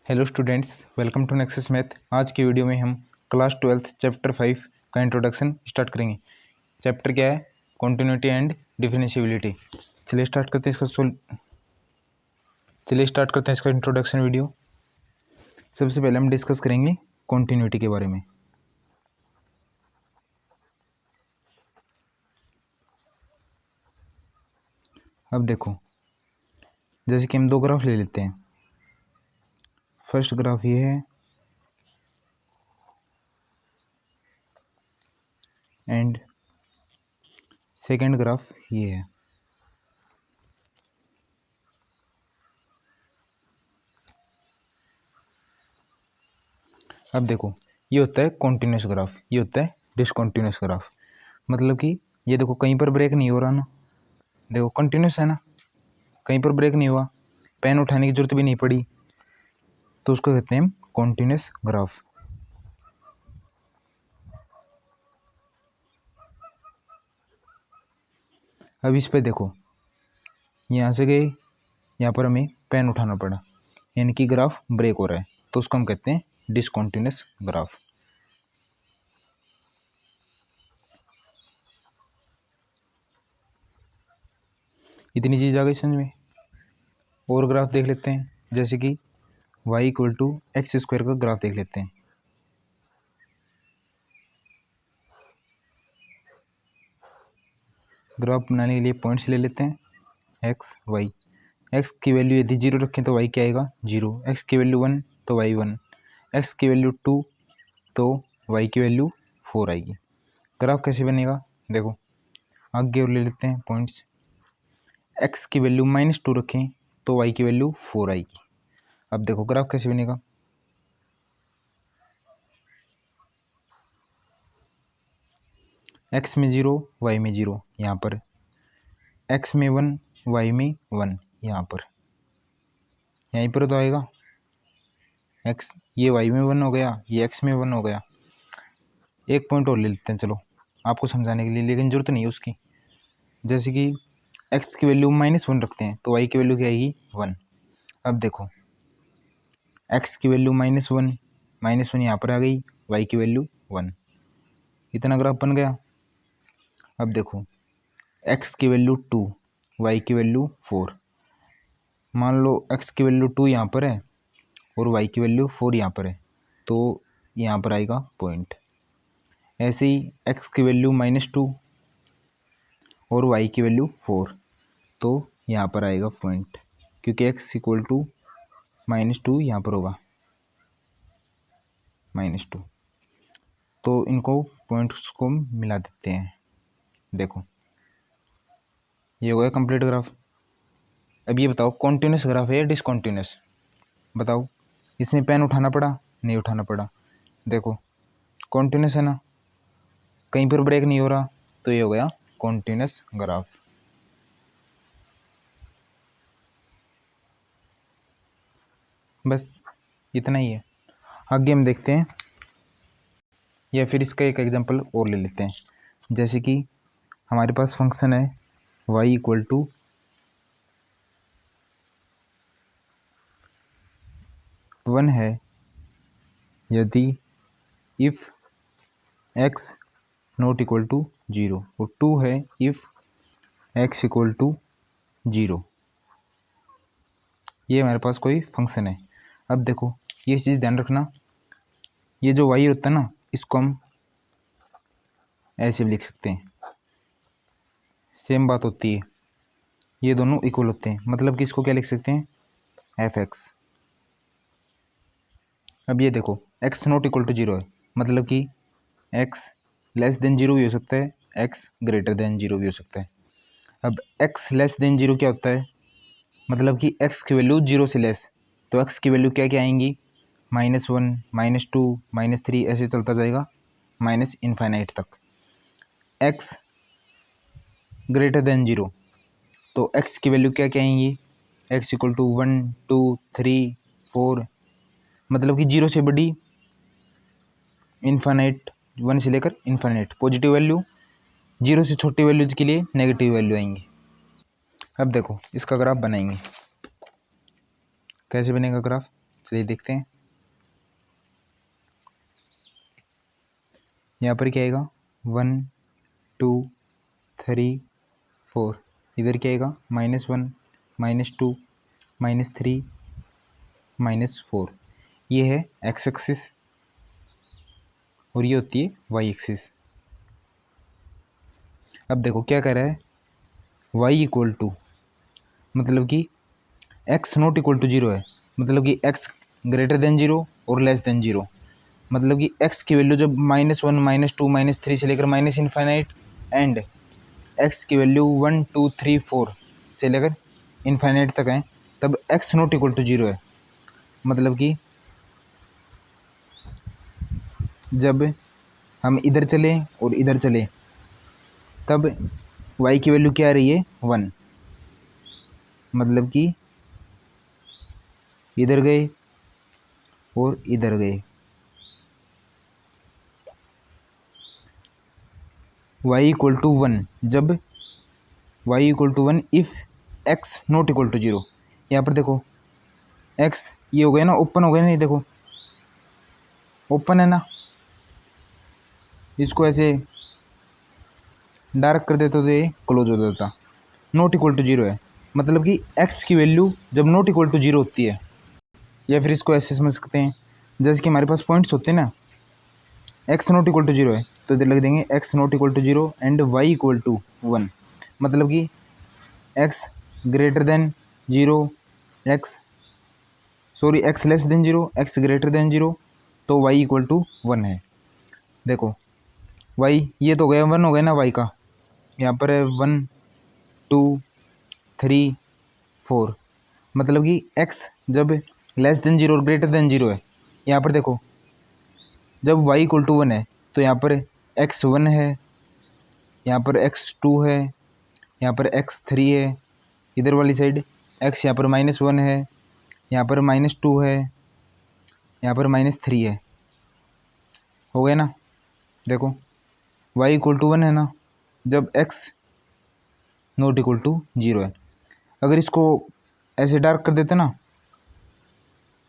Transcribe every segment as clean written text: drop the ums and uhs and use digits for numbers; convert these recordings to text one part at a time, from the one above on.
Hello students, welcome to Nexus math. आज की video में हम क्लास 12 चैप्टर 5 का इंट्रोडक्शन स्टार्ट करेंगे। चैप्टर क्या है? Continuity and differentiability. चलिए स्टार्ट करते हैं इसका इंट्रोडक्शन वीडियो। सबसे पहले हम डिस्कस करेंगे कॉन्टिन्यूटी के बारे में। अब देखो, जैसे कि हम दो ग्राफ ले लेते हैं। फर्स्ट ग्राफ ये है एंड सेकेंड ग्राफ ये है। अब देखो, ये होता है कॉन्टिन्यूस ग्राफ, ये होता है डिसकॉन्टिन्यूस ग्राफ। मतलब कि ये देखो, कहीं पर ब्रेक नहीं हो रहा ना, देखो कंटिन्यूस है ना, कहीं पर ब्रेक नहीं हुआ, पेन उठाने की जरूरत भी नहीं पड़ी, तो उसको कहते हैं कॉन्टिन्यूस ग्राफ। अब इस पे देखो, यहाँ से गए, यहाँ पर हमें पेन उठाना पड़ा, यानी कि ग्राफ ब्रेक हो रहा है, तो उसको हम कहते हैं डिसकॉन्टिन्यूस ग्राफ। इतनी चीज आ गई समझ में। और ग्राफ देख लेते हैं, जैसे कि y equal to x square का ग्राफ देख लेते हैं। ग्राफ बनाने के लिए पॉइंट्स ले लेते हैं एक्स वाई। एक्स की वैल्यू यदि जीरो रखें तो वाई क्या आएगा? जीरो। एक्स की वैल्यू वन तो वाई वन। एक्स की वैल्यू टू तो वाई की वैल्यू फोर आएगी। ग्राफ कैसे बनेगा? देखो, आगे और ले लेते हैं पॉइंट्स। एक्स की वैल्यू माइनस टू रखें तो वाई की वैल्यू फोर आएगी। अब देखो ग्राफ कैसे बनेगा। एक्स में जीरो, वाई में जीरो, यहाँ पर एक्स में वन, वाई में वन, यहाँ पर यहीं पर तो आएगा एक्स, ये वाई में वन हो गया, ये एक्स में वन हो गया। एक पॉइंट और ले लेते हैं चलो, आपको समझाने के लिए, लेकिन जरूरत नहीं है उसकी। जैसे कि एक्स की वैल्यू माइनस वन रखते हैं तो वाई की वैल्यू क्या आएगी? वन। अब देखो, एक्स की वैल्यू माइनस वन यहाँ पर आ गई, वाई की वैल्यू वन। इतना ग्राफ बन गया। अब देखो, एक्स की वैल्यू टू, वाई की वैल्यू फोर। मान लो एक्स की वैल्यू टू यहाँ पर है और वाई की वैल्यू फोर यहाँ पर है, तो यहाँ पर आएगा पॉइंट। ऐसे ही एक्स की वैल्यू माइनस टू और वाई की वैल्यू फोर, तो यहाँ पर आएगा पॉइंट, क्योंकि x equal to minus two यहाँ पर होगा, माइनस टू। तो इनको पॉइंट्स को मिला देते हैं। देखो, ये हो गया कंप्लीट ग्राफ। अब ये बताओ, कॉन्टिन्यूस ग्राफ है या डिसकॉन्टिन्यूस? बताओ। इसमें पेन उठाना पड़ा? नहीं उठाना पड़ा। देखो, कॉन्टिन्यूस है ना, कहीं पर ब्रेक नहीं हो रहा, तो ये हो गया कॉन्टिन्यूस ग्राफ। बस इतना ही है। आगे हम देखते हैं, या फिर इसका एक एग्जांपल और ले लेते हैं। जैसे कि हमारे पास फंक्शन है y इक्वल टू वन है यदि if x not equal to zero, और टू है if x equal to zero. ये हमारे पास कोई फंक्शन है। अब देखो, ये चीज़ ध्यान रखना, ये जो y होता है ना, इसको हम ऐसे भी लिख सकते हैं। सेम बात होती है, ये दोनों इक्वल होते हैं, मतलब कि इसको क्या लिख सकते हैं? fx। अब ये देखो, x not equal to zero है, मतलब कि x लेस देन जीरो भी हो सकता है, x ग्रेटर देन जीरो भी हो सकता है। अब x लेस देन जीरो क्या होता है? मतलब कि x की वैल्यू जीरो से लेस, तो x की वैल्यू क्या क्या आएंगी? Minus one, minus two, minus three, ऐसे चलता जाएगा माइनस इनफाइनाइट तक। x ग्रेटर देन जीरो, तो x की वैल्यू क्या क्या आएंगी? x equal to one, two, three, four, मतलब कि जीरो से बड़ी इनफाइनाइट, वन से लेकर इनफाइनाइट पॉजिटिव वैल्यू, जीरो से छोटी वैल्यूज के लिए नेगेटिव वैल्यू आएंगी। अब देखो, इसका ग्राफ बनाएंगे। कैसे बनेगा ग्राफ? चलिए देखते हैं। यहाँ पर क्या आएगा 1 2 3 4, इधर क्या आएगा -1 -2 -3 -4। ये है एक्स एक्सिस और ये होती है वाई एक्सिस। अब देखो क्या कह रहा है, y इक्वल टू मतलब कि x नॉट इक्वल टू 0 है, मतलब कि x ग्रेटर देन 0 और लेस देन 0, मतलब कि x की वैल्यू जब -1 -2 -3 से लेकर माइनस इनफाइनाइट एंड x की वैल्यू 1 2 3 4 से लेकर इनफाइनाइट तक है, तब x नॉट इक्वल टू 0 है। मतलब कि जब हम इधर चले और इधर चले तब y की वैल्यू क्या आ रही है 1, मतलब कि इधर गए और इधर गए। y इक्वल टू 1 जब y equal to 1 if x not equal to 0। यहाँ पर देखो x ये हो गया ना, ओपन हो गया नहीं, देखो ओपन है ना, इसको ऐसे डार्क कर देते तो ये क्लोज हो जाता। नॉट इक्वल टू 0 है, मतलब कि x की वैल्यू जब नॉट इक्वल टू 0 होती है, या फिर इसको ऐसे समझ सकते हैं जैसे कि हमारे पास पॉइंट्स होते हैं ना, x नॉट इक्वल टू 0 है तो इधर लग देंगे x not equal to 0 and y equal to 1, मतलब कि x greater than 0 x less than 0 x greater than 0 तो y इक्वल टू 1 है। देखो y ये तो गया 1 हो गया ना y का, यहाँ पर है 1 2 3 4, मतलब कि x जब लेस देन 0 और ग्रेटर देन 0 है। यहाँ पर देखो जब y इक्वल टू 1 है तो यहाँ पर x 1 है, यहाँ पर x 2 है, यहाँ पर x 3 है, इधर वाली साइड x यहाँ पर -1 है, यहाँ पर -2 है, यहाँ पर -3 है। हो गया ना। देखो y इक्वल टू 1 है ना जब x नॉट इक्वल टू 0 है। अगर इसको ऐसे डार्क कर देते ना,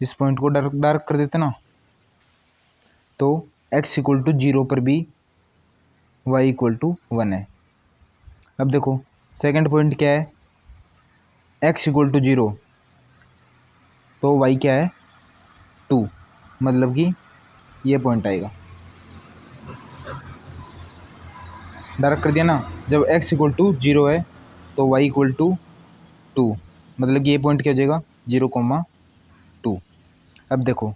इस पॉइंट को डार्क कर देते ना, तो x इक्वल टू 0 पर भी y इक्वल टू 1 है। अब देखो सेकंड पॉइंट क्या है, x इक्वल टू 0 तो y क्या है 2, मतलब कि ये पॉइंट आएगा। डायरेक्ट कर दिया ना, जब x इक्वल टू 0 है तो y इक्वल टू 2, मतलब कि ये पॉइंट क्या हो जाएगा 0,2। अब देखो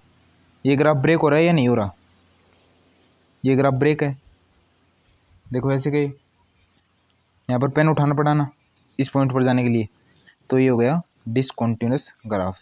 ये ग्राफ ब्रेक हो रहा है या नहीं हो रहा, ये ग्राफ ब्रेक है। देखो ऐसे गए, यहाँ पर पेन उठाना पड़ा ना इस पॉइंट पर जाने के लिए, तो ये हो गया डिसकंटिन्यूअस ग्राफ।